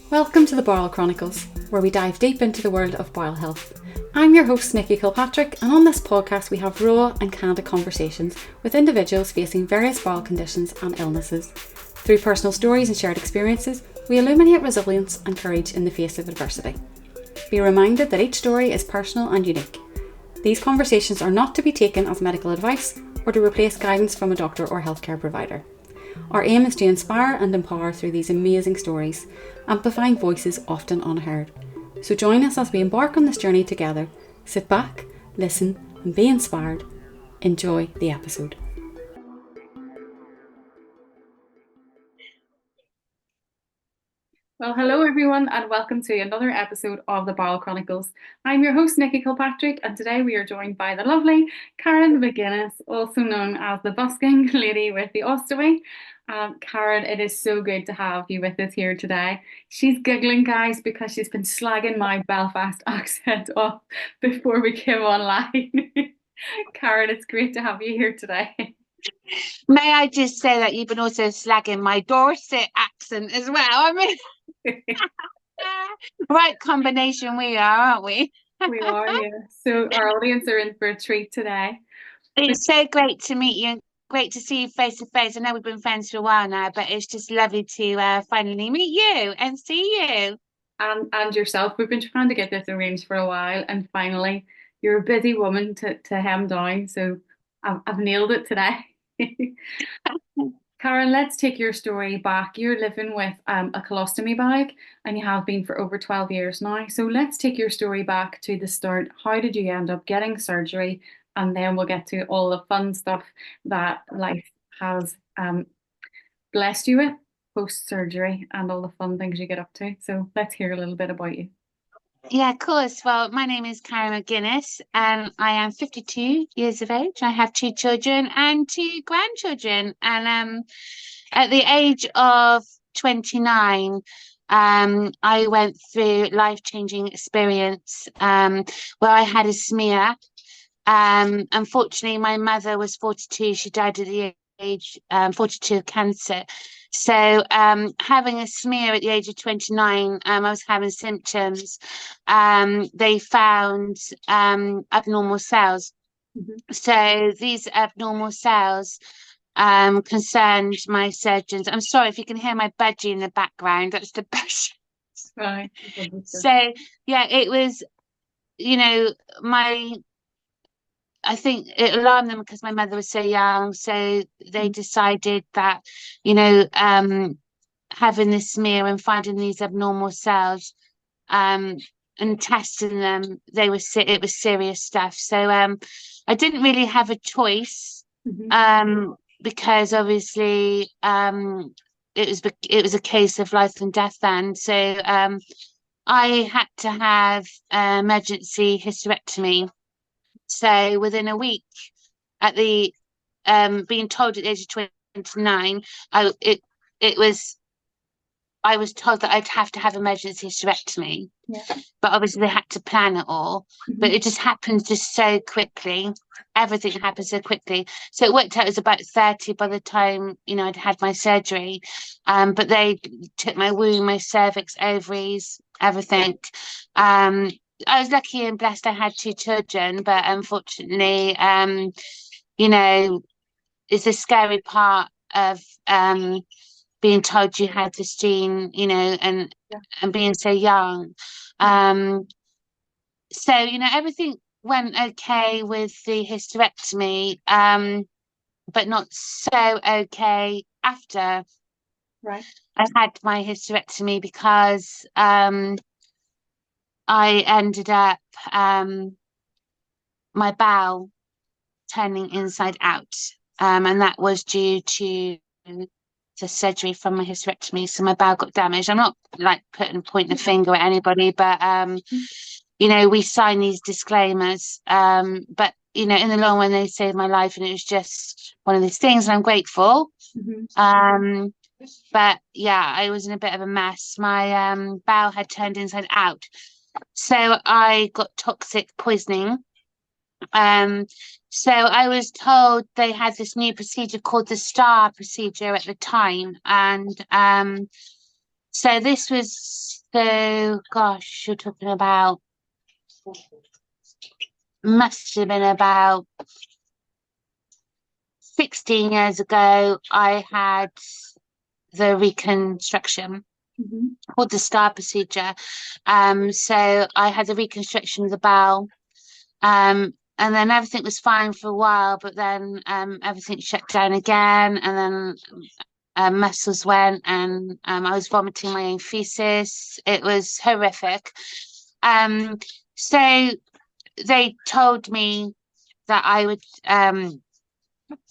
Welcome to the Bowel Chronicles, where we dive deep into the world of bowel health. I'm your host, Nikki Kilpatrick, and on this podcast we have raw and candid conversations with individuals facing various bowel conditions and illnesses. Through personal stories and shared experiences, we illuminate resilience and courage in the face of adversity. Be reminded that each story is personal and unique. These conversations are not to be taken as medical advice or to replace guidance from a doctor or healthcare provider. Our aim is to inspire and empower through these amazing stories, amplifying voices often unheard. So join us as we embark on this journey together. Sit back, listen, and be inspired. Enjoy the episode. Well, hello everyone, and welcome to another episode of the Bowel Chronicles. I'm your host, Nikki Kilpatrick, and today we are joined by the lovely Karen McGuinness, also known as the Busking lady with the ostomy. Karen, it is so good to have you with us here today. She's giggling, guys, because she's been slagging my Belfast accent off before we came online. Karen, it's great to have you here today. May I just say that you've been also slagging my Dorset accent as well? I mean, right combination we are, aren't we? We are, yeah. So our audience are in for a treat today. It's so great to meet you and great to see you face to face. I know we've been friends for a while now, but it's just lovely to finally meet you and see you. And yourself. We've been trying to get this arranged for a while, and finally, you're a busy woman to hem down, so I've nailed it today. Karen, let's take your story back. You're living with a colostomy bag, and you have been for over 12 years now. So let's take your story back to the start. How did you end up getting surgery? And then we'll get to all the fun stuff that life has blessed you with post-surgery and all the fun things you get up to. So let's hear a little bit about you. Yeah, of course. Well, my name is Karen McGuinness, and I am 52 years of age. I have 2 children and 2 grandchildren. And at the age of 29, I went through life-changing experience where I had a smear. Unfortunately, my mother was 42. She died at the age 42 of cancer. So having a smear at the age of 29, I was having symptoms. They found abnormal cells. Mm-hmm. So these abnormal cells concerned my surgeons. I'm sorry if you can hear my budgie in the background. That's the best. Right. So yeah, it was, I think it alarmed them because my mother was so young. So they decided that, having this smear and finding these abnormal cells, and testing them, it was serious stuff. So I didn't really have a choice, because obviously it was a case of life and death then. So I had to have emergency hysterectomy. So within a week, at the being told at the age of 29, I was told that I'd have to have emergency hysterectomy. Yeah. But obviously they had to plan it all. But it just happened just so quickly. Everything happened so quickly. So it worked out it was about 30 by the time, I'd had my surgery. But they took my womb, my cervix, ovaries, everything. I was lucky and blessed I had 2 children, but unfortunately, it's a scary part of being told you had this gene, and being so young. So, everything went okay with the hysterectomy, but not so okay after. Right. I had my hysterectomy because I ended up my bowel turning inside out, and that was due to the surgery from my hysterectomy. So my bowel got damaged. I'm not like pointing a finger at anybody, but we sign these disclaimers, but in the long run they saved my life, and it was just one of these things, and I'm grateful. But yeah, I was in a bit of a mess. My bowel had turned inside out. So I got toxic poisoning. So I was told they had this new procedure called the STAR procedure at the time. And so this was So, gosh, you're talking about, must have been about 16 years ago, I had the reconstruction or the star procedure. So I had the reconstruction of the bowel. And then everything was fine for a while, but then everything shut down again, and then muscles went, and I was vomiting my own feces. It was horrific. So they told me that I would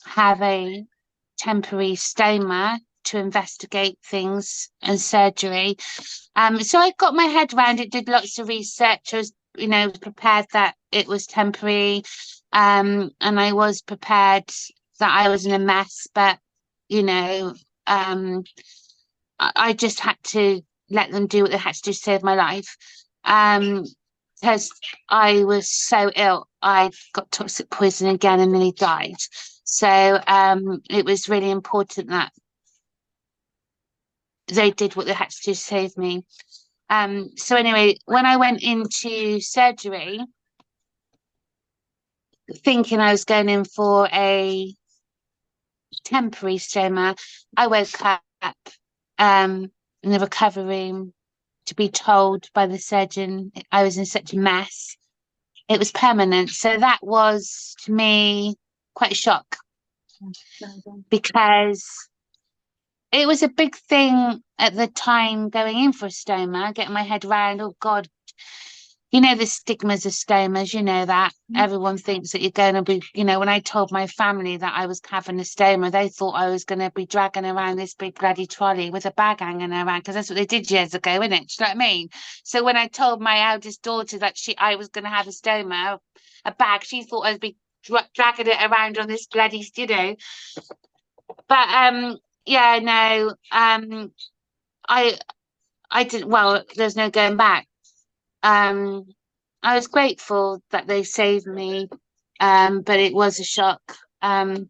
have a temporary stoma to investigate things and surgery. So I got my head around it, did lots of research. I was, prepared that it was temporary. And I was prepared that I was in a mess, but, I just had to let them do what they had to do to save my life. Because I was so ill. I got toxic poison again and nearly died. So it was really important that they did what they had to do to save me. So anyway, when I went into surgery, thinking I was going in for a temporary stoma, I woke up in the recovery room to be told by the surgeon I was in such a mess. It was permanent. So that was, to me, quite a shock, because it was a big thing at the time going in for a stoma, getting my head around, oh God, the stigmas of stomas, that everyone thinks that you're going to be, when I told my family that I was having a stoma, they thought I was going to be dragging around this big bloody trolley with a bag hanging around, because that's what they did years ago, innit? Do you know what I mean? So when I told my eldest daughter that I was going to have a stoma, a bag, she thought I'd be dragging it around on this bloody, But yeah, no, I didn't. Well, there's no going back. I was grateful that they saved me, but it was a shock. The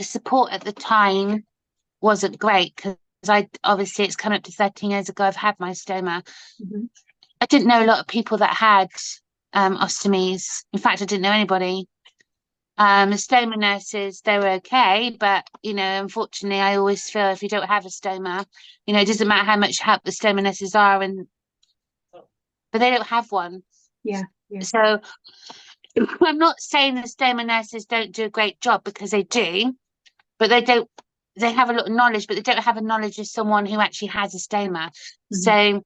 support at the time wasn't great, because obviously it's come up to 13 years ago I've had my stoma. I didn't know a lot of people that had ostomies. In fact, I didn't know anybody. The stoma nurses, they were okay, but unfortunately, I always feel if you don't have a stoma, it doesn't matter how much help the stoma nurses are, but they don't have one. Yeah. So I'm not saying the stoma nurses don't do a great job, because they do, but they don't. They have a lot of knowledge, but they don't have a knowledge of someone who actually has a stoma. So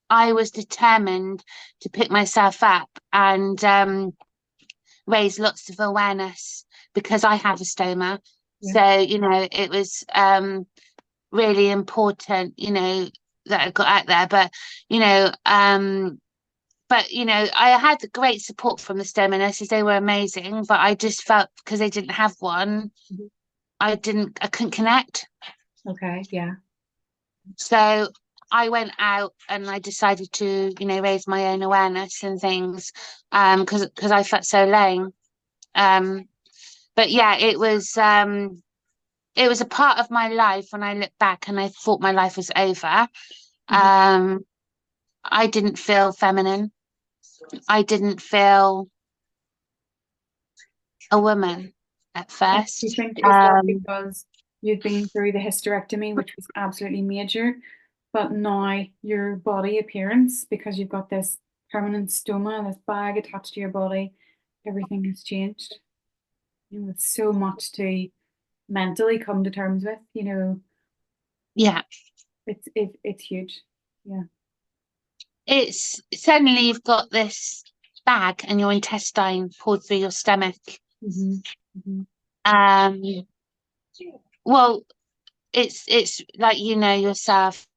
I was determined to pick myself up and raise lots of awareness, because I have a stoma. So it was really important that I got out there. But I had great support from the stoma nurses. They were amazing, but I just felt, because they didn't have one, I couldn't connect. Okay, yeah. So I went out and I decided to raise my own awareness and things, because I felt so lame. But yeah, it was a part of my life when I look back and I thought my life was over. I didn't feel feminine. I didn't feel a woman at first. Do you think is that because you'd been through the hysterectomy, which was absolutely major, but now your body appearance, because you've got this permanent stoma, this bag attached to your body, everything has changed? It's so much to mentally come to terms with, Yeah. It's huge. Yeah. It's suddenly you've got this bag and your intestine poured through your stomach. Well, it's like yourself,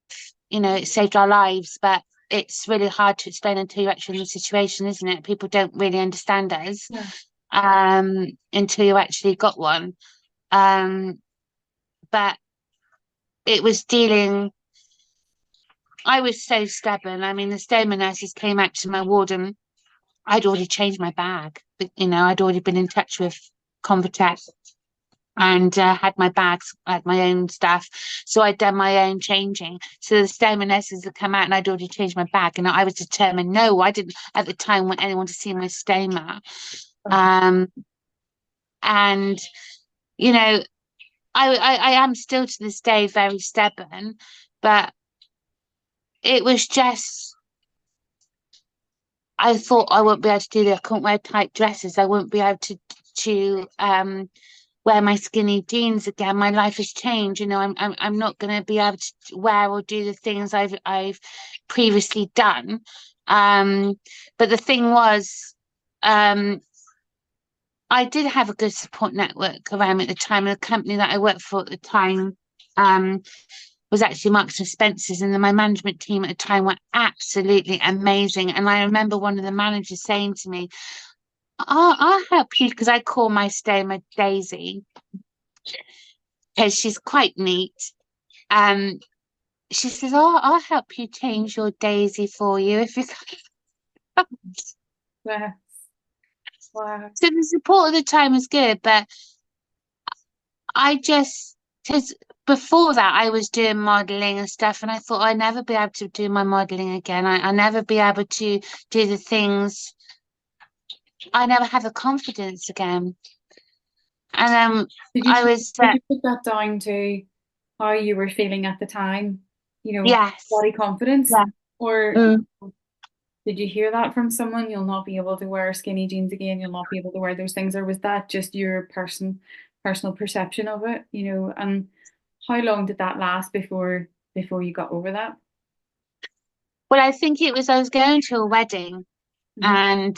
it saved our lives, but it's really hard to explain until you're actually in the situation, isn't it? People don't really understand us until you actually got one. But it was I was so stubborn. I mean, the stoma nurses came out to my ward and I'd already changed my bag. But, I'd already been in touch with Convatec. and had my bags, had my own stuff. So I'd done my own changing. So the stoma nurses had come out and I'd already changed my bag. And I was determined, no, I didn't at the time want anyone to see my stoma. And, you know, I am still to this day very stubborn, but it was just, I thought I wouldn't be able to do that. I couldn't wear tight dresses. I wouldn't be able to wear my skinny jeans again. My life has changed. You know, I'm not going to be able to wear or do the things I've previously done. But the thing was, I did have a good support network around me at the time, and the company that I worked for at the time was actually Marks and Spencer's, and then my management team at the time were absolutely amazing. And I remember one of the managers saying to me, I'll help you, because I call my stoma Daisy, because she's quite neat. She says, "Oh, I'll help you change your Daisy for you if you." Wow. Wow. So the support at the time was good, but I just, because before that I was doing modelling and stuff, and I thought I'd never be able to do my modelling again. I'll never be able to do the things. I never have the confidence again. And Did you put that down to how you were feeling at the time? You know, yes, body confidence, yeah. or did you hear that from someone? You'll not be able to wear skinny jeans again. You'll not be able to wear those things, or was that just your personal perception of it? You know, and how long did that last before you got over that? Well, I think it was, I was going to a wedding and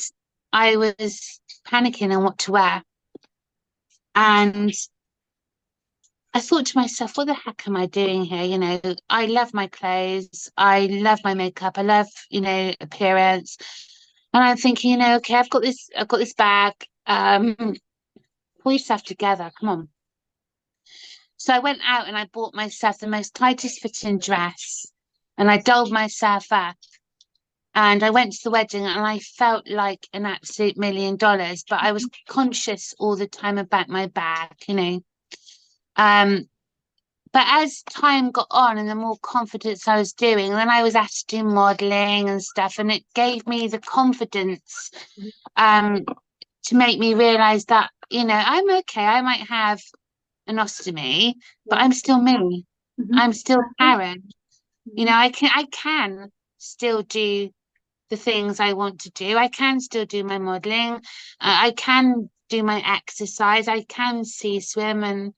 I was panicking on what to wear. And I thought to myself, what the heck am I doing here? You know, I love my clothes. I love my makeup. I love, you know, appearance. And I'm thinking, you know, okay, I've got this bag. Pull yourself together. Come on. So I went out and I bought myself the most tightest fitting dress and I dolled myself up. And I went to the wedding and I felt like an absolute $1 million, but I was conscious all the time about my bag, you know. But as time got on and the more confidence I was doing, then I was asked to do modelling and stuff, and it gave me the confidence to make me realise that, you know, I'm okay. I might have an ostomy, but I'm still me. I'm still Karen. You know, I can still do the things I want to do. I can still do my modelling. I can do my exercise. I can see swim and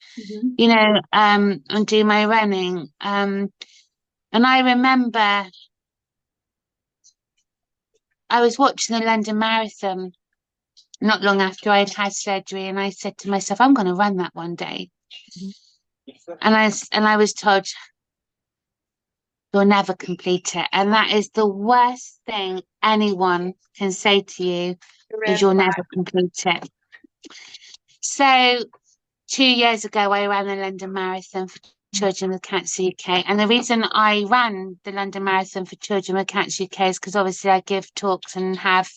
you know, and do my running. And I remember I was watching the London Marathon not long after I'd had surgery, and I said to myself, I'm going to run that one day. And I was told, you'll never complete it. And that is the worst thing anyone can say to you, is you'll never complete it. So 2 years ago, I ran the London Marathon for Children with Cancer UK. And the reason I ran the London Marathon for Children with Cancer UK is because obviously I give talks and have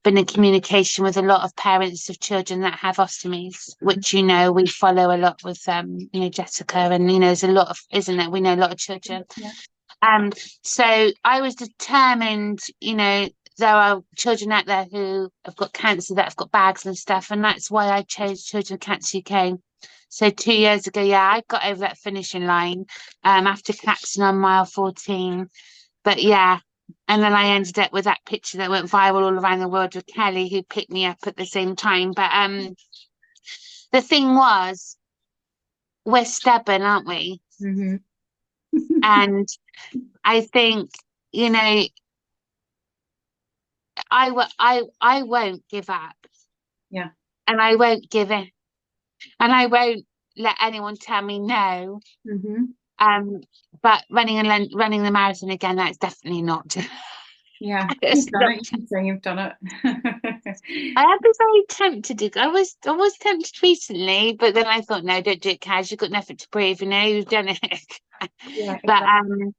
been in communication with a lot of parents of children that have ostomies, which, you know, we follow a lot with, you know, Jessica, and, you know, there's a lot of, isn't it? We know a lot of children. Yeah. So I was determined, you know, there are children out there who have got cancer that have got bags and stuff, and that's why I chose Children with Cancer UK. So 2 years ago, yeah, I got over that finishing line after collapsing on mile 14. But yeah, and then I ended up with that picture that went viral all around the world with Kelly, who picked me up at the same time. But the thing was, we're stubborn, aren't we? And I think, you know, I won't give up. Yeah. And I won't give in. And I won't let anyone tell me no. But running the marathon again, that's definitely not. Yeah, you've done it. You can say you've done it. I have been very tempted to. I was tempted recently, but then I thought, no, don't do it, Kaz. You've got nothing to prove. You know, you've done it. Yeah, but exactly.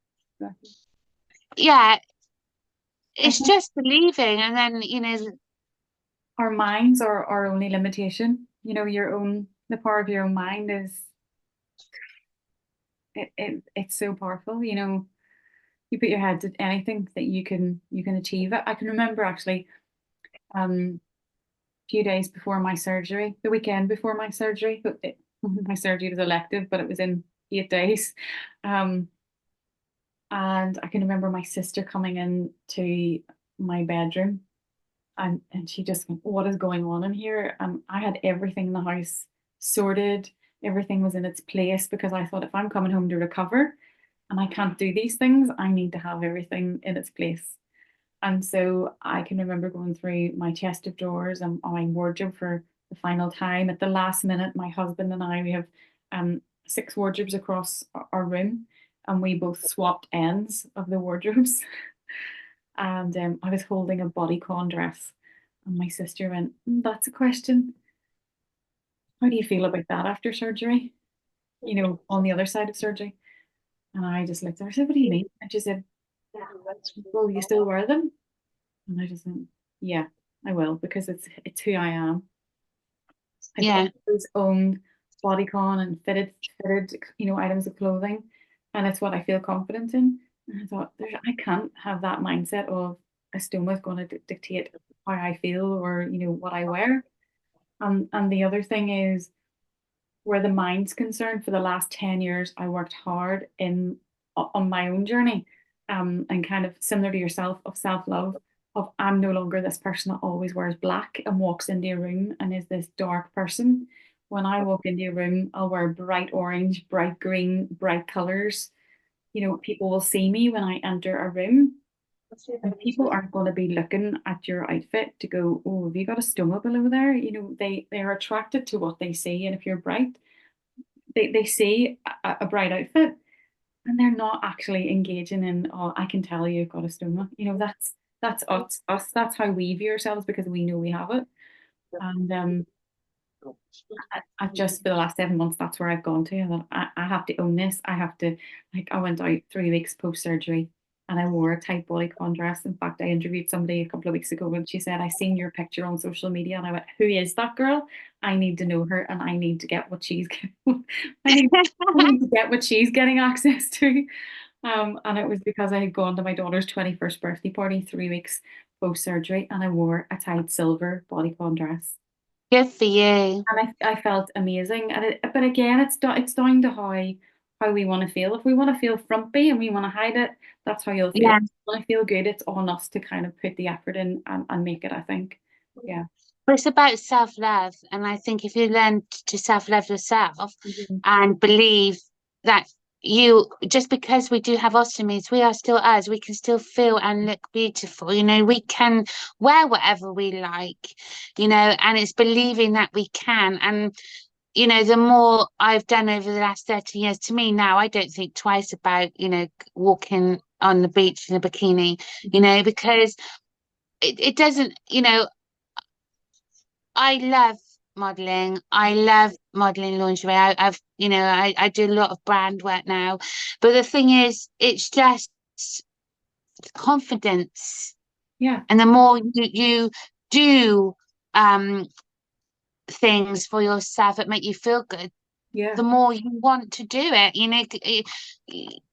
Yeah, it's just believing, and then, you know, our minds are our only limitation. You know, your own the power of your own mind is it's so powerful. You know, you put your head to anything that you can achieve it. I can remember actually a few days before my surgery, the weekend before my surgery, my surgery was elective, but it was in 8 days. Um, and I can remember my sister coming in to my bedroom, and she just went, "What is going on in here?" And I had everything in the house sorted. Everything was in its place because I thought if I'm coming home to recover and I can't do these things, I need to have everything in its place. And so I can remember going through my chest of drawers and my wardrobe for the final time. At the last minute, my husband and I, we have 6 wardrobes across our room, and we both swapped ends of the wardrobes. And I was holding a bodycon dress, and my sister went, "That's a question. How do you feel about that after surgery? You know, on the other side of surgery." And I just looked at her, I said, "What do you mean?" And she said, "Will you still wear them?" And I just went, "Yeah, I will, because it's who I am." I've Yeah. always owned bodycon and fitted, items of clothing, and it's what I feel confident in. And I thought, I can't have that mindset of a stoma is going to dictate how I feel or what I wear. And the other thing is, where the mind's concerned, for the last 10 years, I worked hard on my own journey, and kind of similar to yourself, of self-love, of I'm no longer this person that always wears black and walks into a room and is this dark person. When I walk into a room, I'll wear bright orange, bright green, bright colors. People will see me when I enter a room, and people aren't going to be looking at your outfit to go, "Oh, have you got a stoma below there?" They are attracted to what they see, and if you're bright, they see a bright outfit, and they're not actually engaging in, "Oh, I can tell you've got a stoma." That's us. That's how we view ourselves, because we know we have it. And I just, for the last 7 months, that's where I've gone to. I thought, I have to own this. I have to, like, I went out 3 weeks post surgery and I wore a tight bodycon dress. In fact, I interviewed somebody a couple of weeks ago, and she said, "I seen your picture on social media." And I went, "Who is that girl? I need to know her, and I need to get what she's getting. I need to get what she's getting access to." And it was because I had gone to my daughter's 21st birthday party 3 weeks post surgery, and I wore a tight silver bodycon dress. Good for you. And I felt amazing. But again, it's down to how we want to feel. If we want to feel frumpy and we want to hide it, that's how you'll feel. Yeah. If you want to feel good, it's on us to kind of put the effort in and make it, I think. Yeah. But it's about self-love. And I think if you learn to self-love yourself Mhm. and believe that you, just because we do have ostomies, we are still us. We can still feel and look beautiful. We can wear whatever we like, and it's believing that we can. And the more I've done over the last 13 years, to me now, I don't think twice about, walking on the beach in a bikini, because it doesn't, I love modeling. I love modeling lingerie. I do a lot of brand work now. But the thing is, it's just confidence. Yeah. And the more you do things for yourself that make you feel good, Yeah. the more you want to do it.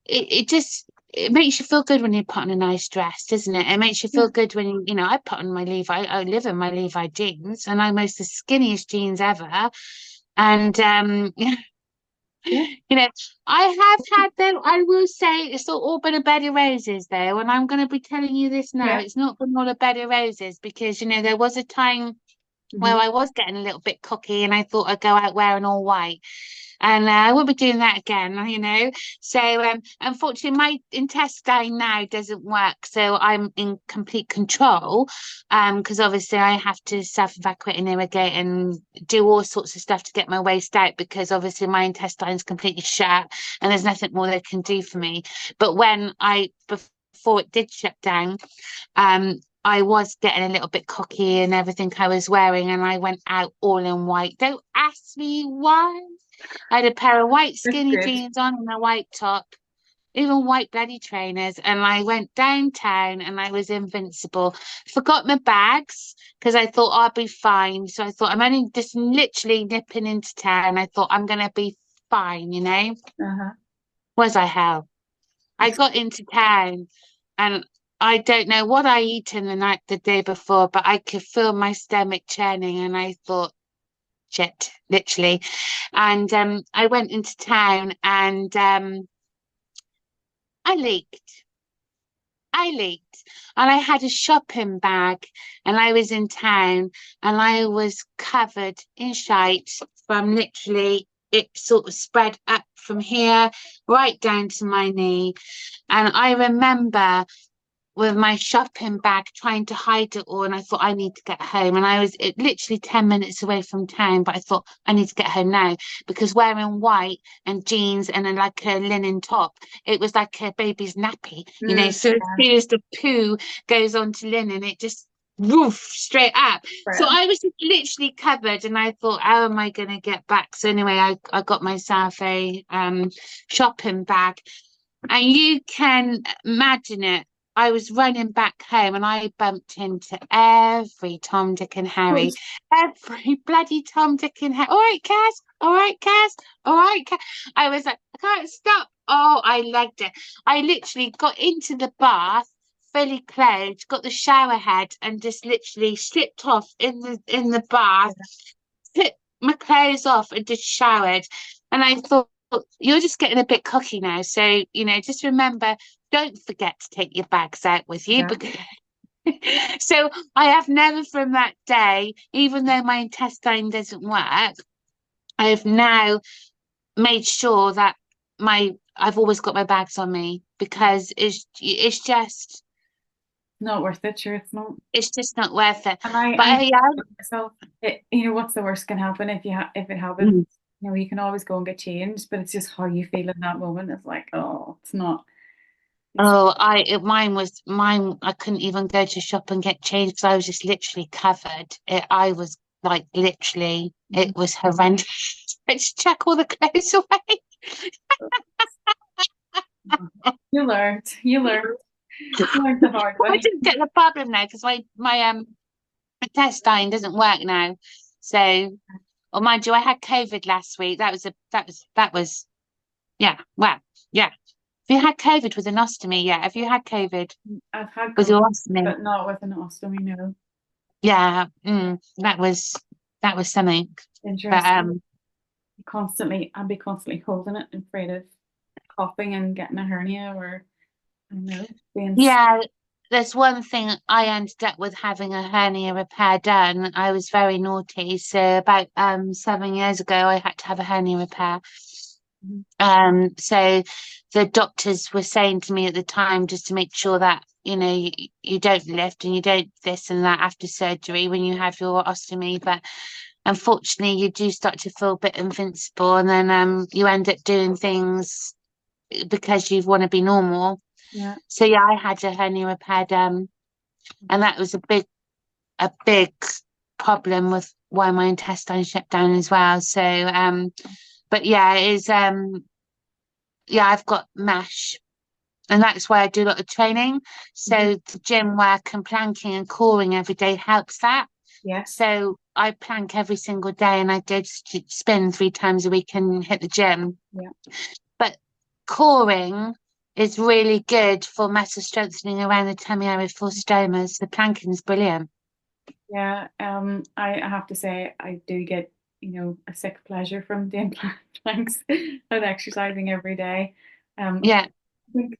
It just it makes you feel good when you put on a nice dress, doesn't it? It makes you feel Yeah. good when I put on my I live in my Levi jeans, and I'm most the skinniest jeans ever. And Yeah. I have had them. I will say it's all been a bed of roses, though, and I'm going to be telling you this now. Yeah. It's not been all a bed of roses, because there was a time where Mhm. I was getting a little bit cocky, and I thought I'd go out wearing all white. And I won't be doing that again. So unfortunately, my intestine now doesn't work. So I'm in complete control, because obviously I have to self-evacuate and irrigate and do all sorts of stuff to get my waste out, because obviously my intestine's completely shut and there's nothing more they can do for me. But before it did shut down, I was getting a little bit cocky and everything I was wearing, and I went out all in white. Don't ask me why. I had a pair of white That's skinny good. jeans on and a white top. even white bloody trainers, and I went downtown and I was invincible. Forgot my bags because I thought I'd be fine. So I thought I'm only just literally nipping into town. I thought I'm gonna be fine, you know. Uh-huh. Was I hell? I got into town and I don't know what I eaten the day before, but I could feel my stomach churning and I thought, shit, literally. And I went into town and I leaked. I leaked and I had a shopping bag and I was in town and I was covered in shite from literally it sort of spread up from here right down to my knee. And I remember with my shopping bag trying to hide it all and I thought I need to get home and I was literally 10 minutes away from town, but I thought I need to get home now because wearing white and jeans and then like a linen top, it was like a baby's nappy, you know. So as soon as the poo goes onto linen, it just woof straight up. So I was just literally covered and I thought, how am I going to get back? So anyway, I got myself a shopping bag and you can imagine it. I was running back home and I bumped into every Tom, Dick and Harry. Every bloody Tom, Dick and Harry. All right, Cass. All right, Cass. All right, Cass. I was like, I can't stop. Oh, I legged it. I literally got into the bath, fully clothed, got the shower head and just literally slipped off in the bath, put my clothes off and just showered. And I thought, you're just getting a bit cocky now. So, you know, just remember, don't forget to take your bags out with you. Because so I have never from that day, even though my intestine doesn't work, I have now made sure that I've always got my bags on me because it's just not worth it. Sure, it's not. It's just not worth it. And But yeah, myself, you know, what's the worst can happen if if it happens? You know, you can always go and get changed, but it's just how you feel in that moment. It's like, oh, it's not. Oh, mine. I couldn't even go to shop and get changed because I was just literally covered. I was like literally, it was horrendous. I just chuck all the clothes away. You learned. You learned. You learned the hard I way. didn't get the problem now because my intestine doesn't work now. So, or mind you, I had COVID last week. That was yeah. Well, yeah. Have you had COVID with an ostomy? Yeah. Have you had COVID I've had with your COVID, ostomy? but not with an ostomy, no. Yeah. That was something. Interesting. I'd be constantly holding it and afraid of coughing and getting a hernia or I don't know, being Yeah, there's one thing I ended up with having a hernia repair done. I was very naughty. So about 7 years ago I had to have a hernia repair. So the doctors were saying to me at the time just to make sure that, you know, you don't lift and you don't this and that after surgery when you have your ostomy. But unfortunately you do start to feel a bit invincible and then you end up doing things because you want to be normal. Yeah. So yeah, I had a hernia repaired, and that was a big problem with why my intestine shut down as well. So but yeah, it is yeah, I've got mesh. And that's why I do a lot of training. So the gym work and planking and coring every day helps that. Yeah. So I plank every single day and I go to spin 3 times a week and hit the gym. Yeah. But coring is really good for muscle strengthening around the tummy area for stomas. The planking is brilliant. Yeah. I have to say I do get, you know, a sick pleasure from doing planks and exercising every day. Yeah. I think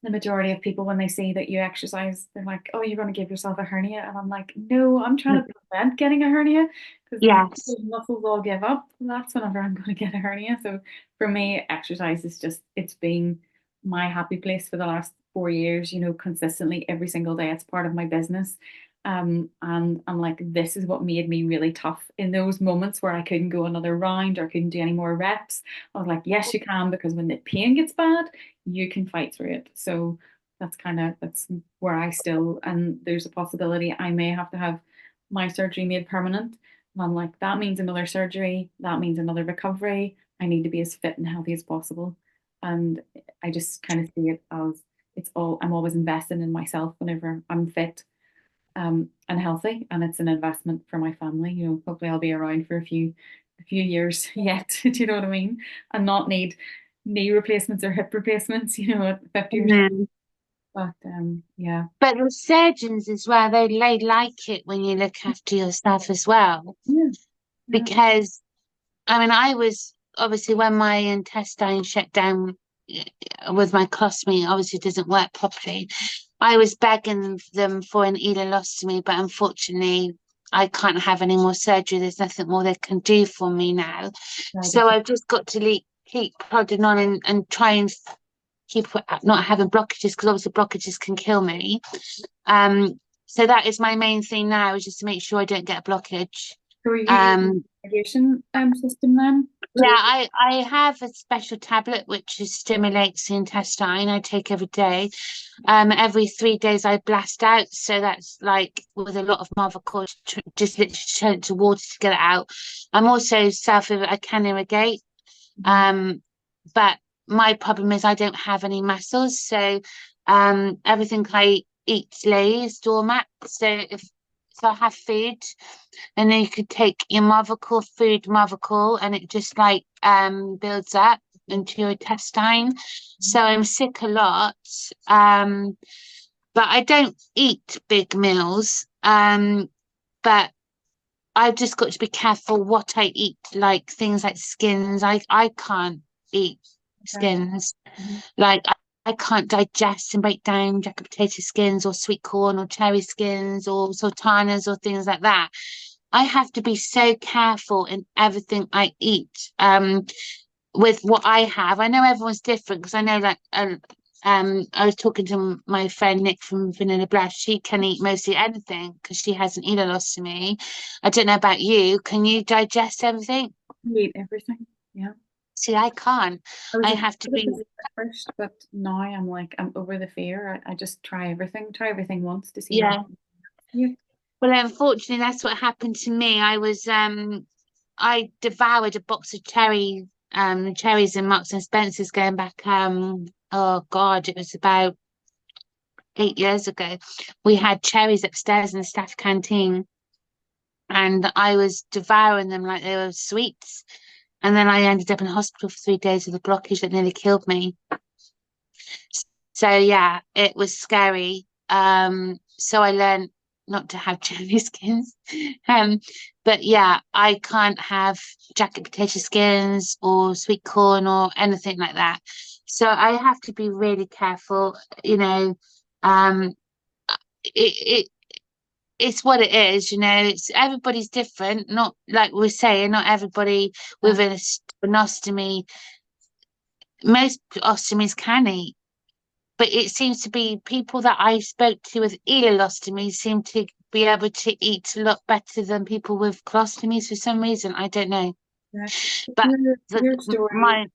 the majority of people when they see that you exercise, they're like, "Oh, you're going to give yourself a hernia," and I'm like, "No, I'm trying to prevent getting a hernia because Yes. those muscles all give up. That's whenever I'm going to get a hernia." So for me, exercise is just it's been my happy place for the last 4 years. You know, consistently every single day. It's part of my business. And I'm like, this is what made me really tough in those moments where I couldn't go another round or couldn't do any more reps. I was like, yes, you can, because when the pain gets bad, you can fight through it. So that's where I still, and there's a possibility I may have to have my surgery made permanent. And I'm like, that means another surgery, that means another recovery. I need to be as fit and healthy as possible. And I just kind of see it as I'm always investing in myself whenever I'm fit and healthy, and it's an investment for my family. Hopefully I'll be around for a few years yet. Do you know what I mean? And not need knee replacements or hip replacements, at 50 years. Mhm. But yeah. But the surgeons as well, they like it when you look after yourself as well. Yeah. Yeah. Because, I mean, I was obviously when my intestine shut down with my colostomy, obviously it doesn't work properly. I was begging them for an ileostomy, but unfortunately, I can't have any more surgery. There's nothing more they can do for me now. Right. So I've just got to keep plodding on and try and keep not having blockages, because obviously blockages can kill me. So that is my main thing now, is just to make sure I don't get a blockage. So are you using the irrigation system then? Yeah, I have a special tablet which stimulates the intestine. I take every day. Every 3 days I blast out. So that's like with a lot of Movicol, just literally turn it to water to get it out. I'm also I can irrigate. But my problem is I don't have any muscles. So everything I eat lays doormat. So I have food, and then you could take your Movicol, and it just like builds up into your intestine. So I'm sick a lot, but I don't eat big meals. But I've just got to be careful what I eat, like things like skins. I can't eat skins. Like I can't digest and break down jacket potato skins or sweet corn or cherry skins or sultanas or things like that. I have to be so careful in everything I eat. With what I have, I know everyone's different, because I know that I was talking to my friend Nick from Vanilla Blast. She can eat mostly anything because she has an ileostomy. I don't know about you. Can you digest everything? Eat everything. Yeah. See, I can't. I have to be first, but now I'm over the fear. I just try everything once to see yeah. how. Yeah. Well, unfortunately, that's what happened to me. I devoured a box of cherries in Marks and Spencer's going back. Oh God, it was about 8 years ago. We had cherries upstairs in the staff canteen, and I was devouring them like they were sweets. And then I ended up in hospital for 3 days with a blockage that nearly killed me. So yeah, it was scary. So I learned not to have cherry skins. But yeah, I can't have jacket potato skins or sweet corn or anything like that. So I have to be really careful, um, it it's what it is, it's everybody's different, not like we're saying, not everybody with an ostomy. Most ostomies can eat, but it seems to be people that I spoke to with ileostomy seem to be able to eat a lot better than people with colostomies for some reason. I don't know. Yeah. But Your story,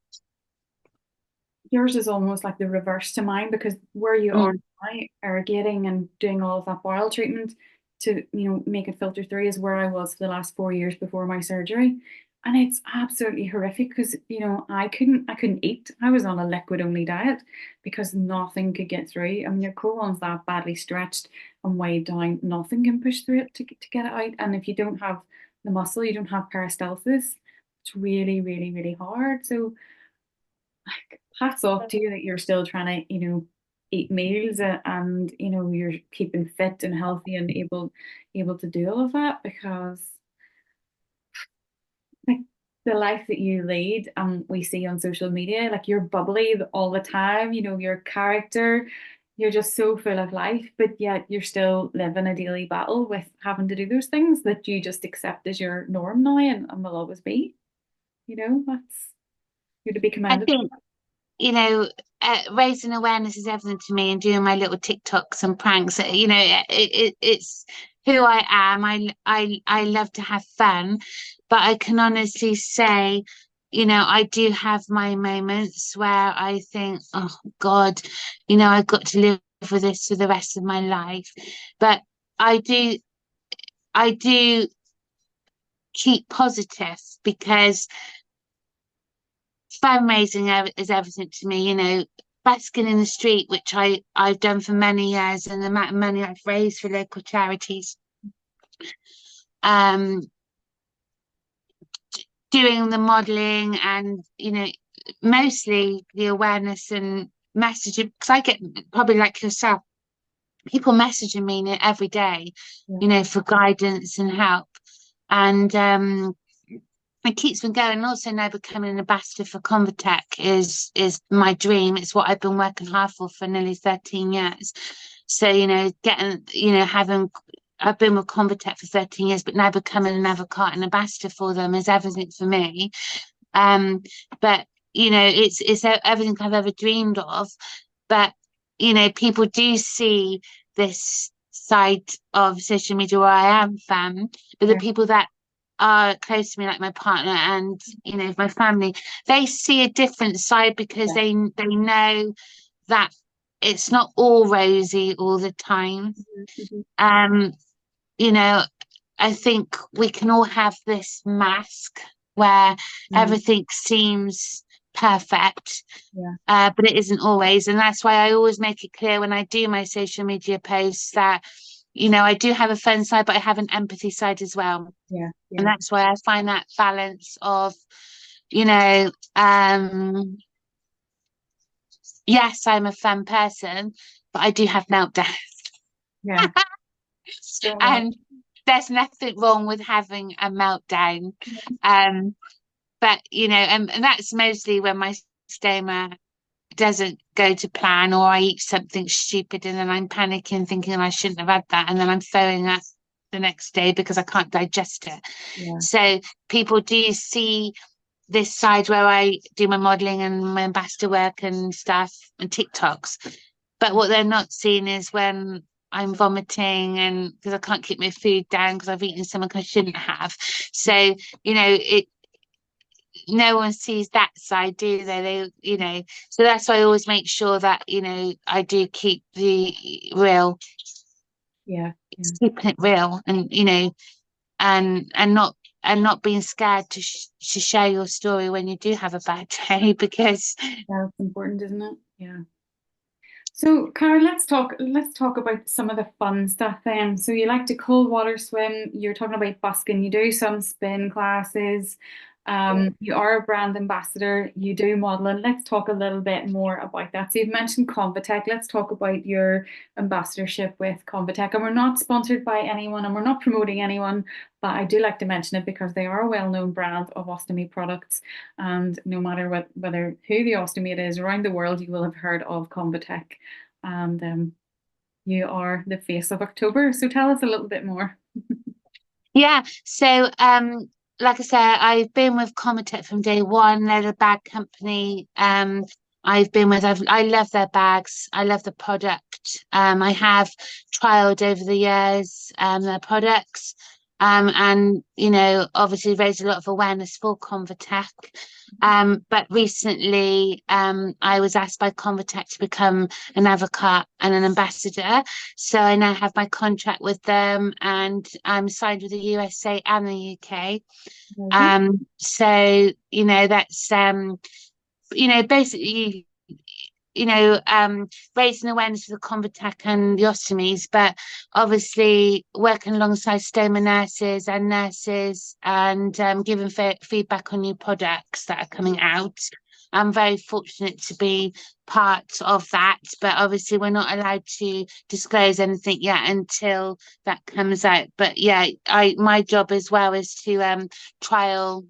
yours is almost like the reverse to mine, because where you are now, irrigating and doing all of that bowel treatment to make it filter through, is where I was for the last 4 years before my surgery. And it's absolutely horrific, because I couldn't eat. I was on a liquid only diet because nothing could get through. I mean, your colon's that badly stretched and weighed down, nothing can push through it to get it out. And if you don't have the muscle, you don't have peristalsis, it's really, really, really hard. So like, hats off to you that you're still trying to, eat meals, and you're keeping fit and healthy and able to do all of that, because like the life that you lead, we see on social media, like you're bubbly all the time, your character, you're just so full of life, but yet you're still living a daily battle with having to do those things that you just accept as your norm now, and will always be. That's you're to be I commended. think, raising awareness is everything to me, and doing my little TikToks and pranks. It's who I am. I love to have fun, but I can honestly say, I do have my moments where I think, oh God, I've got to live with this for the rest of my life. But I do keep positive, because fundraising is everything to me, you know, busking in the street, which I've done for many years, and the amount of money I've raised for local charities. Doing the modelling and, you know, mostly the awareness and messaging, because I get, probably like yourself, people messaging me every day, you know, for guidance and help. And it keeps me going. And also now becoming an ambassador for Convatec is my dream. It's what I've been working hard for nearly 13 years. So, you know, I've been with Convatec for 13 years, but now becoming an advocate and ambassador for them is everything for me. But, you know, it's everything I've ever dreamed of. But, you know, people do see this side of social media where I am femme, but the people that are close to me, like my partner and, you know, my family, they see a different side because they know that it's not all rosy all the time. You know, I think we can all have this mask where everything seems perfect, but it isn't always. And that's why I always make it clear when I do my social media posts that, you know, I do have a fun side, but I have an empathy side as well. And that's why I find that balance of, you know, yes, I'm a fun person, but I do have meltdowns. And there's nothing wrong with having a meltdown. But, you know, and that's mostly when my stoma doesn't go to plan, or I eat something stupid and then I'm panicking thinking I shouldn't have had that, and then I'm throwing up the next day because I can't digest it. So people do see this side where I do my modelling and my ambassador work and stuff and TikToks, but what they're not seeing is when I'm vomiting and because I can't keep my food down because I've eaten something I shouldn't have. So, you know, no one sees that side, do they? You know, so that's why I always make sure that, you know, I do keep the real, keeping it real, and, you know, and not being scared to share your story when you do have a bad day, because that's important, isn't it? So, Cara, let's talk about some of the fun stuff then. So you like to cold water swim, you're talking about busking, you do some spin classes, you are a brand ambassador, you do modeling. Let's talk a little bit more about that. So you've mentioned Convatec. Let's talk about your ambassadorship with Convatec. And we're not sponsored by anyone and we're not promoting anyone, but I do like to mention it because they are a well-known brand of ostomy products. And no matter whether who the ostomy it is around the world, you will have heard of Convatec. And you are the face of October. So tell us a little bit more. So like I said, I've been with Convatec from day one. They're a bag company. I love their bags. I love the product. I have trialed over the years their products. And, you know, obviously raised a lot of awareness for Convatec. But recently, I was asked by Convatec to become an advocate and an ambassador. So I now have my contract with them, and I'm signed with the USA and the UK. So, you know, that's, you know, basically, you know, raising awareness for the Convatec and the ostomies, but obviously working alongside stoma nurses and giving feedback on new products that are coming out. I'm very fortunate to be part of that, but obviously we're not allowed to disclose anything yet until that comes out. But my job as well is to trial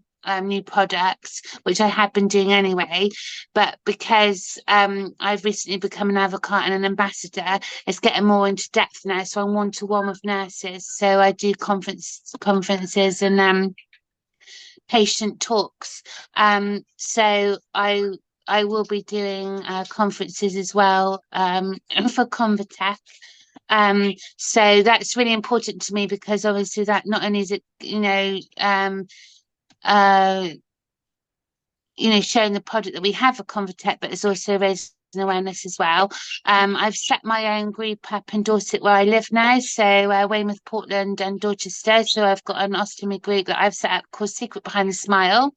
new products, which I had been doing anyway, but because I've recently become an advocate and an ambassador, it's getting more into depth now. So I'm one-to-one with nurses. So I do conferences and patient talks. So I will be doing conferences as well for Convatec. So that's really important to me because obviously that not only is it, you know, showing the product that we have for Convatec, but it's also raising awareness as well. I've set my own group up in Dorset where I live now, so Weymouth, Portland and Dorchester. So I've got an ostomy group that I've set up called Secret Behind the Smile.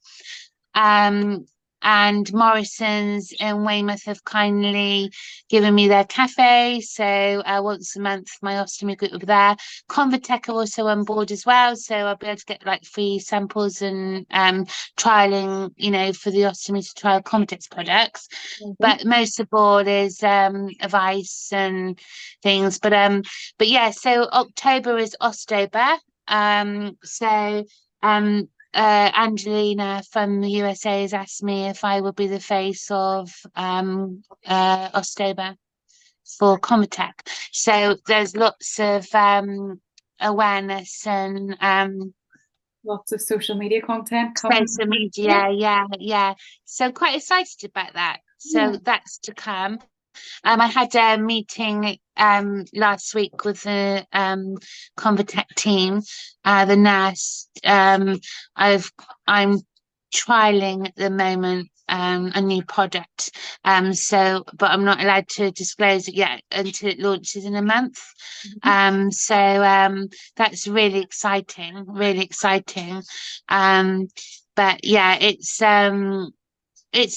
and Morrison's in Weymouth have kindly given me their cafe. So once a month, my ostomy group will be there. Convatec are also on board as well. So I'll be able to get like free samples and trialing, for the ostomy to trial Convatec's products. But most of all is advice and things. But yeah, so October is Ostober. Angelina from the USA has asked me if I would be the face of Ostober for Comatec. So there's lots of awareness and lots of social media content coming. Social media, yeah. So quite excited about that. So that's to come. I had a meeting last week with the Convatec team, the nurse. I'm trialing at the moment a new product. But I'm not allowed to disclose it yet until it launches in a month. That's really exciting, really exciting. But yeah, it's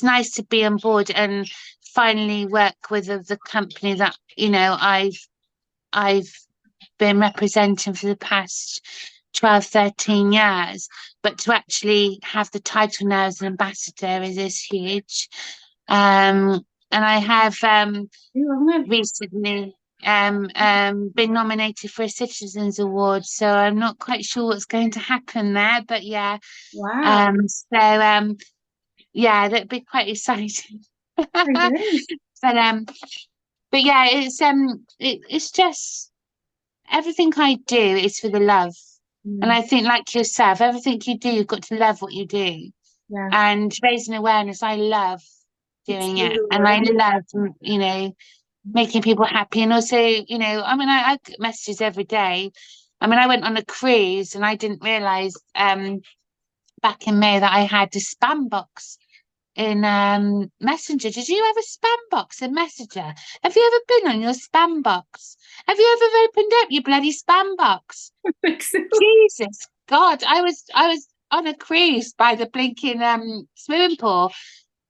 nice to be on board and finally work with the company that I've been representing for the past 12, 13 years, but to actually have the title now as an ambassador is huge. And I have recently been nominated for a Citizens Award, so I'm not quite sure what's going to happen there, but yeah. Wow. Yeah, that'd be quite exciting. But yeah, it's just everything I do is for the love. And I think, like yourself, everything you do, you've got to love what you do. Yeah. And raising awareness, I love doing it. And I love, making people happy. And also, I get messages every day. I mean, I went on a cruise and I didn't realise back in May that I had a spam box in Messenger. Did you have a spam box in Messenger? Have you ever been on your spam box? Have you ever opened up your bloody spam box? I think so. Jesus God, I was on a cruise by the blinking swimming pool,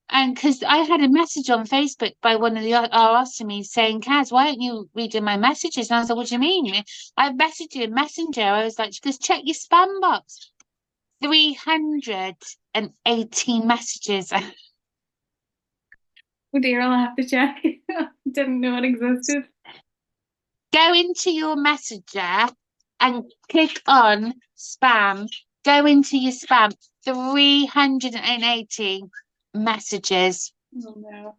and because I had a message on Facebook by one of our ostomies saying, Kaz, why aren't you reading my messages? And I was like, what do you mean? I've messaged you in Messenger. I was like, just check your spam box. 318 messages. Oh dear, I'll have to check. Didn't know it existed. Go into your messenger and click on spam. Go into your spam. 380 messages. Oh no.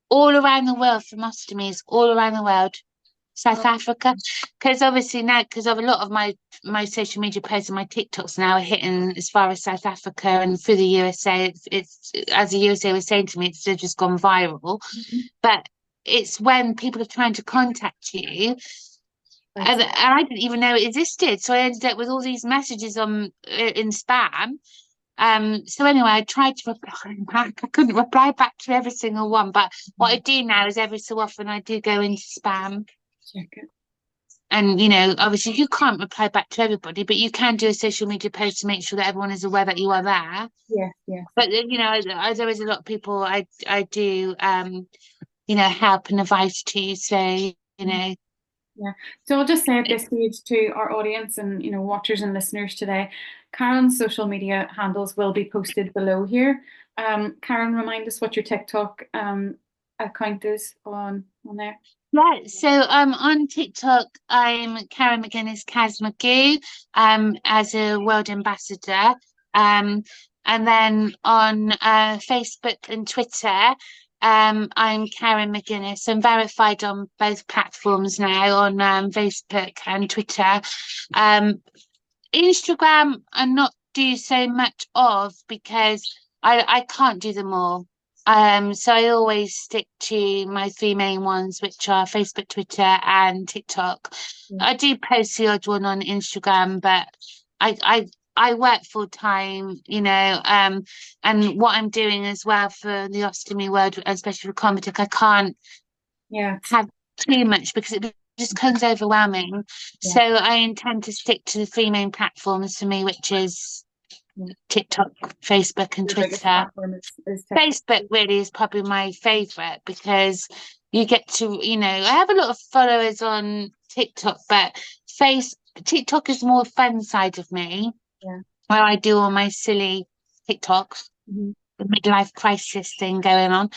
All around the world from ostomies, all around the world. South Africa, because obviously now, because of a lot of my social media posts and my TikToks now are hitting as far as South Africa and through the USA. It's as the USA was saying to me, it's just gone viral. But it's when people are trying to contact you, and I didn't even know it existed. So I ended up with all these messages in spam. So anyway, I tried to reply back. I couldn't reply back to every single one. But what I do now is every so often I do go into spam. Check it. And obviously you can't reply back to everybody, but you can do a social media post to make sure that everyone is aware that you are there. Yeah. But there is a lot of people I do help and advice to. So Yeah. So I'll just say at this stage to our audience and watchers and listeners today, Karen's social media handles will be posted below here. Karen, remind us what your TikTok account is on there. Right, so on TikTok, I'm Karen McGuinness, Kaz McGoo, as a world ambassador. And then on Facebook and Twitter, I'm Karen McGuinness. I'm verified on both platforms now, on Facebook and Twitter. Instagram, I not do so much of because I can't do them all. So I always stick to my three main ones, which are Facebook, Twitter, and TikTok. I do post the odd one on Instagram, but I work full time, and what I'm doing as well for the ostomy world, especially for Comatec, I can't have too much because it just becomes overwhelming. So I intend to stick to the three main platforms for me, which is TikTok, Facebook, and Your biggest Twitter. platform is TikTok. Facebook really is probably my favorite because you get to, I have a lot of followers on TikTok, but TikTok is more fun side of me. Yeah. Where I do all my silly TikToks, Mm-hmm. the midlife crisis thing going on.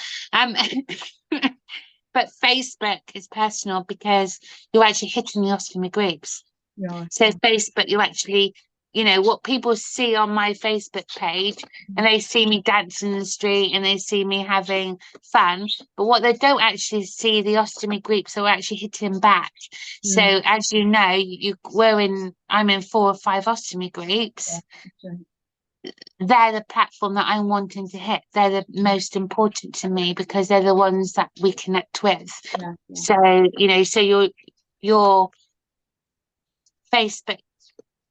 But Facebook is personal because you're actually hitting the ostomy groups. Yeah. So Facebook, you actually, what people see on my Facebook page, and they see me dancing in the street and they see me having fun. But what they don't actually see, the ostomy groups are actually hitting back. So as you know, I'm in 4 or 5 ostomy groups. Yeah, they're the platform that I'm wanting to hit. They're the most important to me because they're the ones that we connect with. Yeah. So your Facebook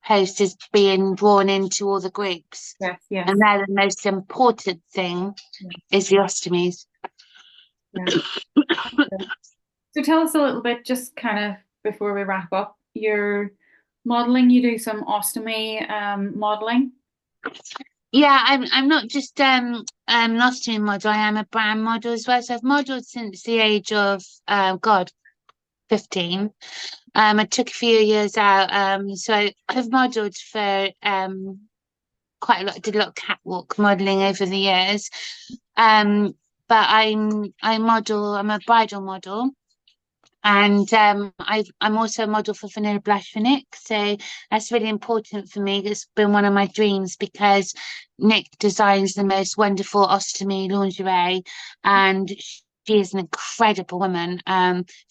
post is being drawn into all the groups. Yes. And they're the most important thing is the ostomies. Yeah. So tell us a little bit, just kind of before we wrap up, your modeling. You do some ostomy modeling. Yeah, I'm not just an ostomy model. I am a brand model as well. So I've modeled since the age of 15. I took a few years out. So I've modeled for quite a lot. Did a lot of catwalk modeling over the years. But I'm a bridal model. And I'm also a model for Vanilla Blush for Nick. So that's really important for me. It's been one of my dreams because Nick designs the most wonderful ostomy lingerie, and she is an incredible woman,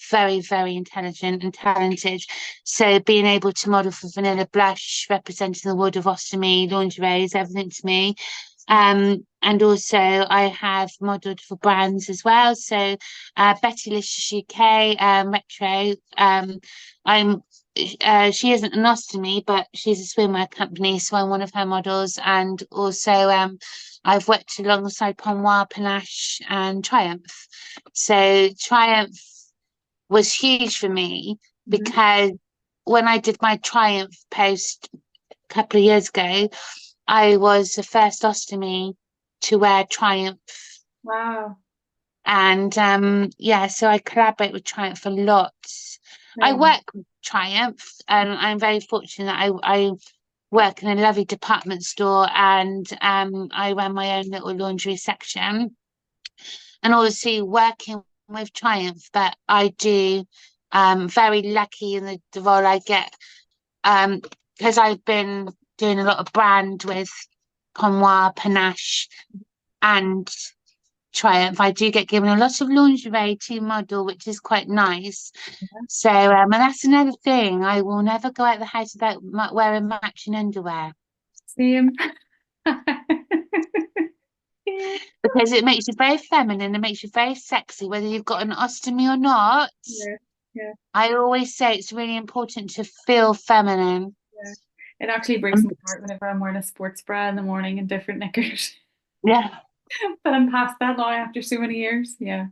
very, very intelligent and talented. So being able to model for Vanilla Blush, representing the world of ostomy lingerie, is everything to me. And also I have modelled for brands as well. So Betty Licious UK, Retro. She isn't an ostomy, but she's a swimwear company, so I'm one of her models. And also I've worked alongside Pomoir, Panache, and Triumph. So Triumph was huge for me because when I did my Triumph post a couple of years ago, I was the first ostomy to wear Triumph. Wow. And so I collaborate with Triumph a lot. I work with Triumph, and I'm very fortunate that I work in a lovely department store, and I run my own little laundry section. And obviously working with Triumph, but I do very lucky in the role I get, because I've been doing a lot of brand with Pomoir, Panache, and Triumph. I do get given a lot of lingerie to model, which is quite nice. So, and that's another thing. I will never go out the house without wearing matching underwear. Same. Because it makes you very feminine, it makes you very sexy, whether you've got an ostomy or not. Yeah. I always say it's really important to feel feminine. Yeah. It actually breaks my heart whenever I'm wearing a sports bra in the morning and different knickers. Yeah. But I'm past that now after so many years. Yeah.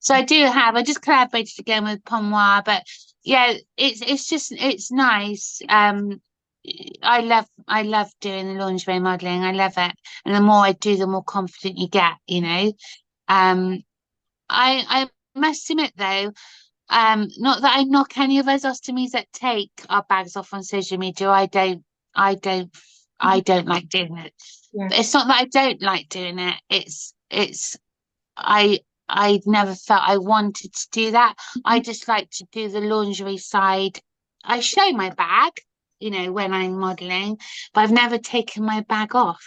So I just collaborated again with Pomoir, but yeah, it's nice. I love doing the lingerie modeling. I love it. And the more I do, the more confident you get, I must admit though, not that I knock any of us ostomies that take our bags off on social media. I don't like doing it. Yeah. But it's not that I don't like doing it. I never felt I wanted to do that. I just like to do the lingerie side. I show my bag, when I'm modeling, but I've never taken my bag off.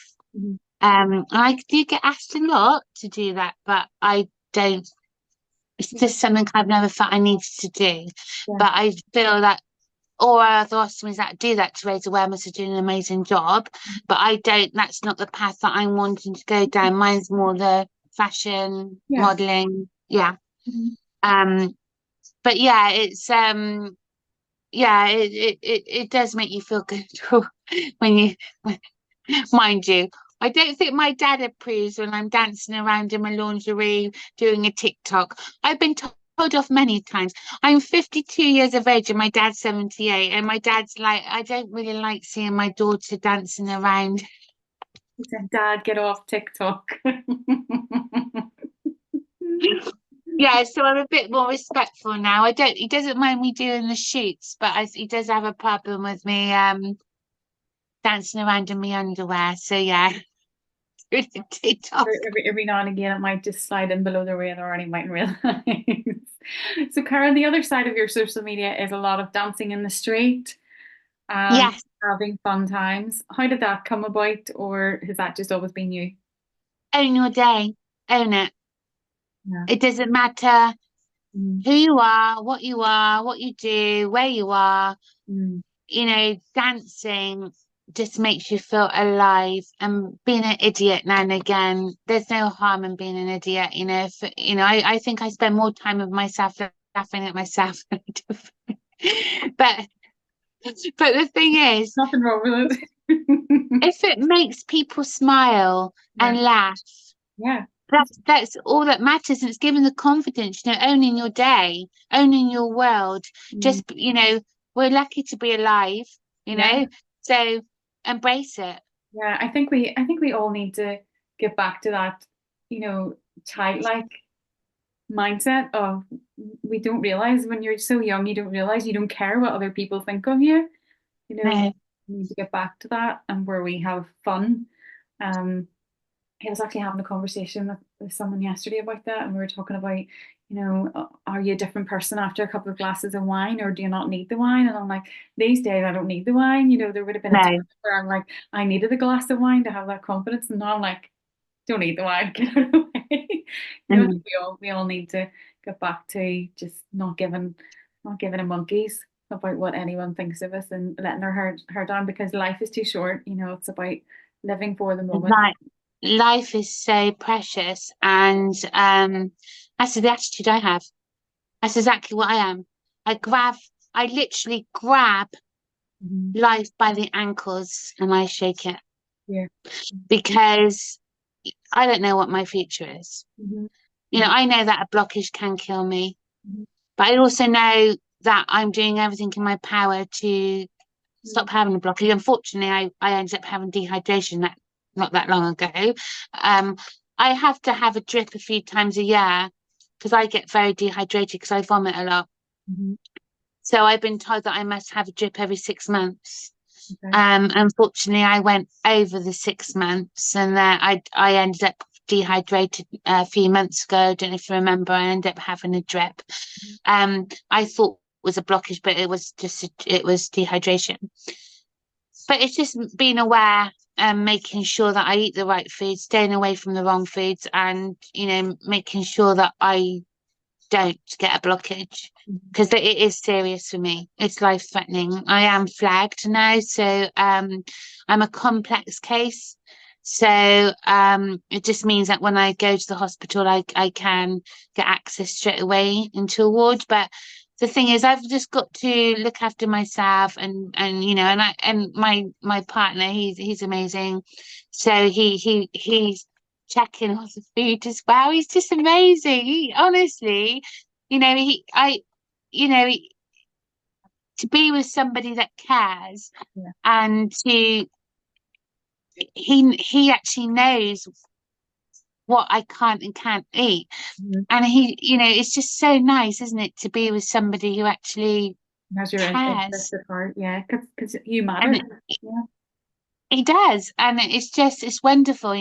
I do get asked a lot to do that, but I don't. It's just something I've never felt I needed to do. Yeah. But I feel that all other ostomies that do that to raise awareness are doing an amazing job. But I don't. That's not the path that I'm wanting to go down. Mine's more the fashion modeling. Yeah. But yeah, it's it does make you feel good when mind you, I don't think my dad approves when I'm dancing around in my lingerie doing a TikTok. I've been told told off many times. I'm 52 years of age and my dad's 78, and my dad's like, I don't really like seeing my daughter dancing around. He said, Dad, get off TikTok. Yeah, so I'm a bit more respectful now. He doesn't mind me doing the shoots, but he does have a problem with me dancing around in my underwear. So yeah, TikTok. Every now and again, it might just slide in below the radar and you mightn't realize. So, Karen, the other side of your social media is a lot of dancing in the street and Yes, having fun times. How did that come about, or has that just always been you? own your day, own it. Yeah. It doesn't matter Mm, who you are, what you do, where you are. mm, You know, dancing just makes you feel alive, and being an idiot now and again, there's no harm in being an idiot. You know, if, you know, I think I spend more time with myself laughing at myself than I do. But but the thing is, Nothing wrong with it. if it makes people smile Yeah. and laugh, Yeah. that's all that matters. And it's giving the confidence, you know, owning your day, owning your world. Mm, Just, you know, we're lucky to be alive, you yeah. know, so embrace it. Yeah. I think we all need to get back to that, childlike mindset of we don't realize when you're so young, you don't realize you don't care what other people think of you. No, We need to get back to that and where we have fun. Um, I was actually having a conversation with someone yesterday about that, and we were talking about, are you a different person after a couple of glasses of wine, or do you not need the wine? And I'm like, these days I don't need the wine. There would have been a time no, where I'm like, I needed a glass of wine to have that confidence, and now I'm like, don't need the wine, get out of the way. I think mm, we all need to get back to just not giving a monkeys about what anyone thinks of us and letting our hair down, because life is too short. It's about living for the moment. like life is so precious, and that's the attitude I have. That's exactly what I am. I grab, I literally grab Mhm. life by the ankles and I shake it, Yeah. because I don't know what my future is. Mhm. You know, I know that a blockage can kill me, Mhm. but I also know that I'm doing everything in my power to stop having a blockage. Unfortunately, I ended up having dehydration not that long ago. Um, I have to have a drip a few times a year because I get very dehydrated because I vomit a lot. Mhm. So I've been told that I must have a drip every 6 months. Okay. Unfortunately, I went over the 6 months, and then I ended up dehydrated a few months ago. I don't know if you remember. I ended up having a drip. I thought it was a blockage, but it was dehydration. But it's just being aware and making sure that I eat the right foods, staying away from the wrong foods, and making sure that I don't get a blockage, Mhm. because it is serious for me. It's life threatening. I am flagged now, so I'm a complex case. So it just means that when I go to the hospital, I can get access straight away into a ward. But the thing is, I've just got to look after myself, and my partner, he's amazing. So he's checking on the food as well. He's just amazing. He honestly, you know, he I you know, to be with somebody that cares, Yeah. and he actually knows what I can't and can't eat. Mhm. And it's just so nice, isn't it, to be with somebody who actually Has your cares. interest at heart, yeah, because you matter. And Yeah. he does, and it's wonderful,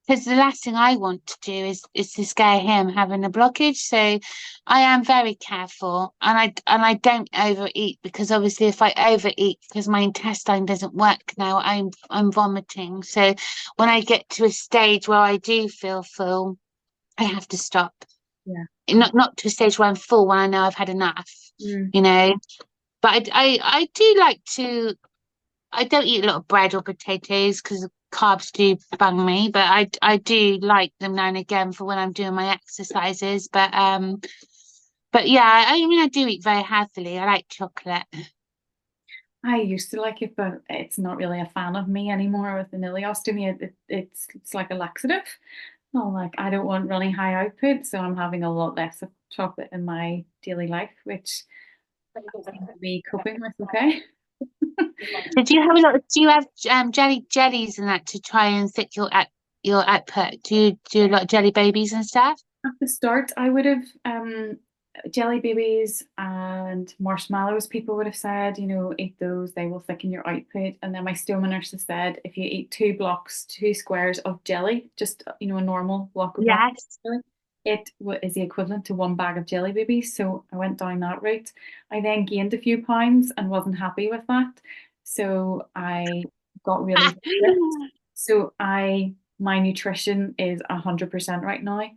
because the last thing I want to do is to scare him having a blockage. So I am very careful, and I don't overeat, because obviously if I overeat, because my intestine doesn't work now, I'm vomiting. So when I get to a stage where I do feel full, I have to stop. Yeah. Not to a stage where I'm full, when I know I've had enough, Mm. you know. But I do like to. I don't eat a lot of bread or potatoes because carbs do bung me, but I do like them now and again for when I'm doing my exercises. But yeah, I mean, I do eat very healthily. I like chocolate. I used to like it, but it's not really a fan of me anymore with the ostomy. It's like a laxative. Oh, like I don't want really high output, so I'm having a lot less of chocolate in my daily life, which seems to be coping with okay. So do you have a lot? Do you have jellies and that to try and thick your output? Do you do a lot of jelly babies and stuff? At the start, I would have jelly babies and marshmallows. People would have said, eat those; they will thicken your output. And then my stoma nurse has said, if you eat two squares of jelly, just a normal block of one Yes. jelly, it is the equivalent to one bag of jelly babies. So I went down that route. I then gained a few pounds and wasn't happy with that, so I got really strict. So my nutrition is 100% right now.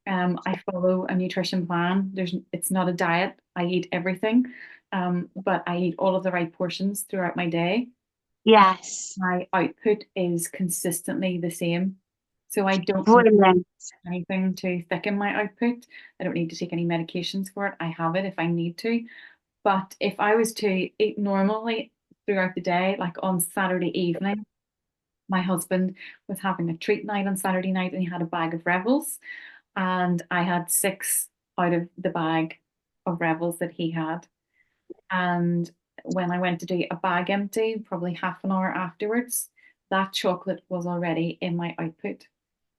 I follow a nutrition plan. It's not a diet. I eat everything, but I eat all of the right portions throughout my day. Yes. My output is consistently the same, so I don't need Brilliant. anything to thicken my output. I don't need to take any medications for it. I have it if I need to. But if I was to eat normally throughout the day, like on Saturday evening, my husband was having a treat night on Saturday night and he had a bag of Revels and I had six out of the bag of Revels that he had. And when I went to do a bag empty, probably half an hour afterwards, that chocolate was already in my output.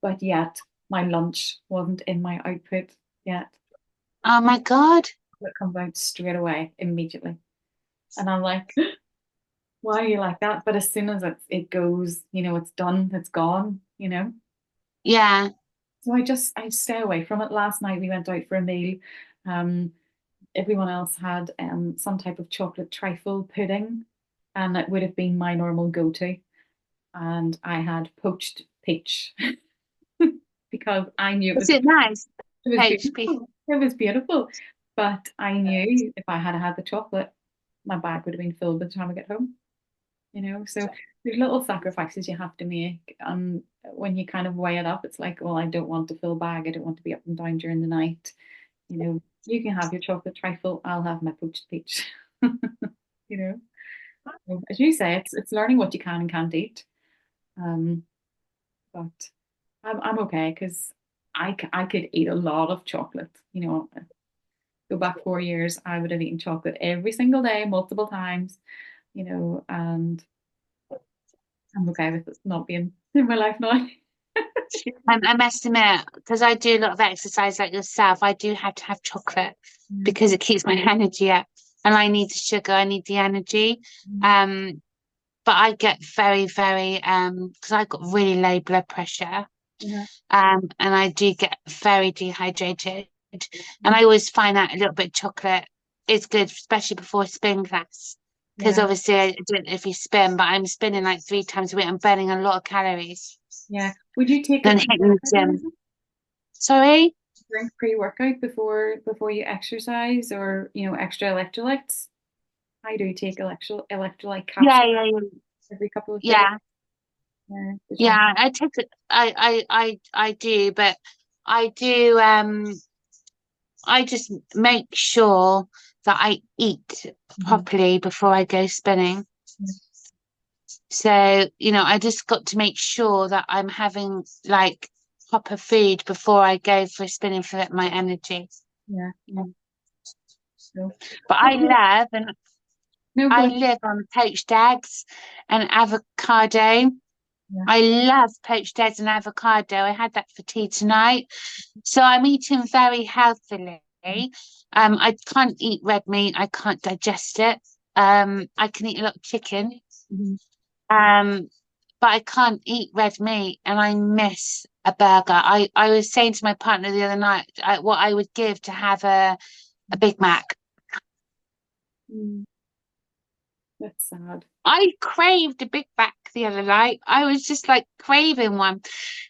But yet my lunch wasn't in my output yet. Oh my God. It comes out straight away, immediately. And I'm like, why are you like that? But as soon as it goes, it's done, it's gone. Yeah. So I stay away from it. Last night we went out for a meal. Um, Everyone else had some type of chocolate trifle pudding, and that would have been my normal go-to. And I had poached peach because I knew Is it nice? it was HP. beautiful. It was beautiful, but I knew if I had had the chocolate, my bag would have been filled by the time I get home. So there's little sacrifices you have to make. When you kind of weigh it up, it's like, well, I don't want a full bag. I don't want to be up and down during the night. You can have your chocolate trifle. I'll have my poached peach. you know, So, as you say, it's learning what you can and can't eat. Um, but I'm okay because I could eat a lot of chocolate. Go back 4 years, I would have eaten chocolate every single day, multiple times. And I'm okay with it not being in my life now. I must admit, because I do a lot of exercise like yourself, I do have to have chocolate Mm, because it keeps my energy up. And I need the sugar, I need the energy. mm, Um, but I get very, very because I've got really low blood pressure. yeah, And I do get very dehydrated. And mm, I always find out a little bit of chocolate is good, especially before spin class. Because yeah, obviously I don't know if you spin, but I'm spinning like 3 times a week. I'm burning a lot of calories. yeah. Would you take a Then hitting the pre-workout or gym. anything? Sorry? Drink pre-workout before you exercise, or extra electrolytes? I do take electrolyte Yeah, capsules yeah, yeah. every couple of days. Yeah. Yeah, to try. Yeah, I take it. I do, but I do. I just make sure that I eat Mhm. properly before I go spinning. Yeah, So, I just got to make sure that I'm having like proper food before I go for spinning for my energy. yeah, yeah. So, But well, no, go I ahead. live on poached eggs and avocado. Yeah, I love poached eggs and avocado. I had that for tea tonight. So I'm eating very healthily. I can't eat red meat. I can't digest it. I can eat a lot of chicken. mhm. Um, but I can't eat red meat and I miss a burger. I was saying to my partner the other night what I would give to have a Big Mac. Mm, that's sad. I craved a Big Mac the other night. I was just like craving one.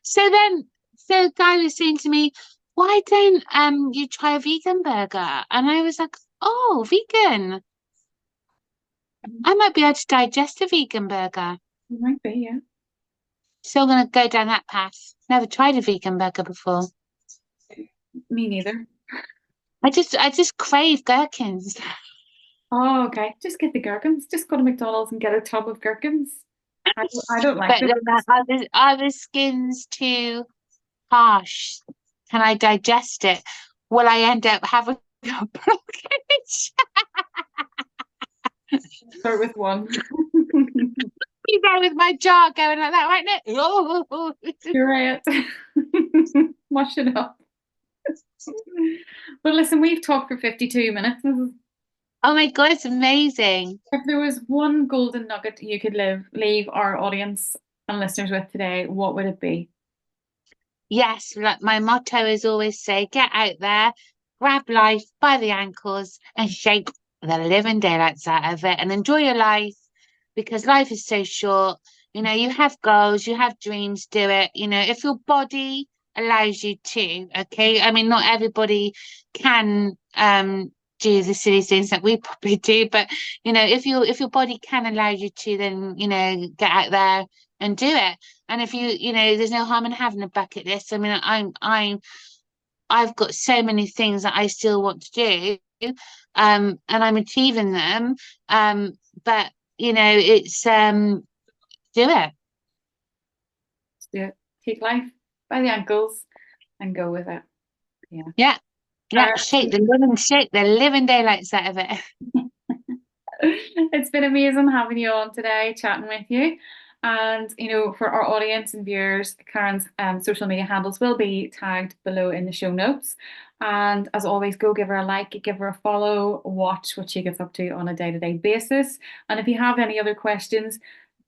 So the guy was saying to me, why don't you try a vegan burger? And I was like, oh, vegan. Mhm. I might be able to digest a vegan burger. It might be, yeah. So I'm gonna go down that path. Never tried a vegan burger before. Me neither. I just crave gherkins. Oh, okay. Just get the gherkins. Just go to McDonald's and get a tub of gherkins. I don't like But them. then are the skins too? harsh. Can I digest it? Will I end up having a blockage? Start with one. You know, with my jaw going like that, right now. Oh. You're right. Wash it up. But listen, we've talked for 52 minutes. Oh my God, it's amazing. If there was one golden nugget you could leave our audience and listeners with today, what would it be? Yes, like my motto is always say, get out there, grab life by the ankles and shake the living daylights out of it and enjoy your life because life is so short. You know, you have goals, you have dreams, do it. You know, if your body allows you to, okay. I mean, not everybody can do the silly things that we probably do, but you know, if your body can allow you to, then you know, get out there and do it. And if you know, there's no harm in having a bucket list. I mean, I've got so many things that I still want to do, and I'm achieving them. But you know, it's do it. Do it. Take life by the ankles and go with it. Yeah. Yeah. Yeah. Shake the living daylights out of it. It's been amazing having you on today, chatting with you. And, you know, for our audience and viewers, Karen's social media handles will be tagged below in the show notes. And as always, go give her a like, give her a follow, watch what she gets up to on a day-to-day basis. And if you have any other questions,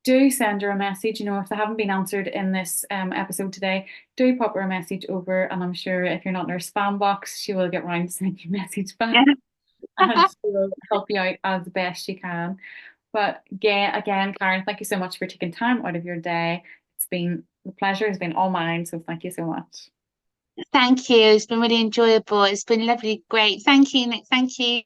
do send her a message. You know, if they haven't been answered in this episode today, do pop her a message over. And I'm sure if you're not in her spam box, she will get round to sending you a message back. And she will help you out as best she can. But again, Karen, thank you so much for taking time out of your day. It's been the pleasure has been all mine. So thank you so much. Thank you. It's been really enjoyable. It's been lovely. Great. Thank you, Nick. Thank you.